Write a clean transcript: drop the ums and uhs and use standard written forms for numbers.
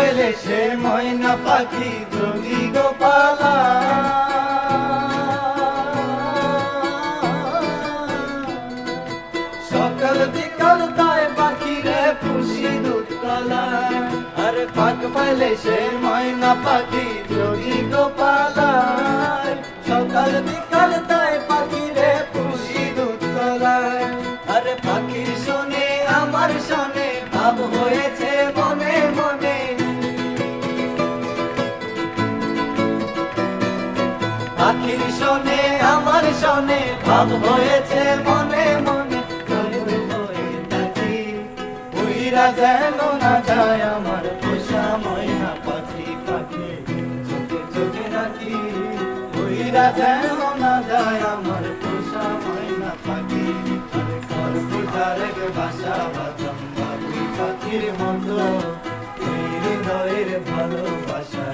পাইলে সে ময়না পাখি যোগী গোপালা। সকাল বিকাল তাই পাখিরে পুষি দুধ কলা। আরে পাক পাইলে সে ময়না পাখি যোগী গোপালা। সকাল বিকাল তাই পাখিরে পুষি দুধ কলা। আরে পাখির শোনে আমার শোনে ভাব হয়েছে মনে মনে। পাখির শোনে আমার শোনে ভাব হয়েছে মনে মনে। উইরা যেন না যায় আমার পোষা ময়না পাখি, পাখি চোখে চোখে রাখি। উইরা যেন না যায় আমার পোষা ময়না পাখি। খরগোশের বাসা বাঁধলাম বাবুই পাখির মতো, হৃদয়ের ভালোবাসা।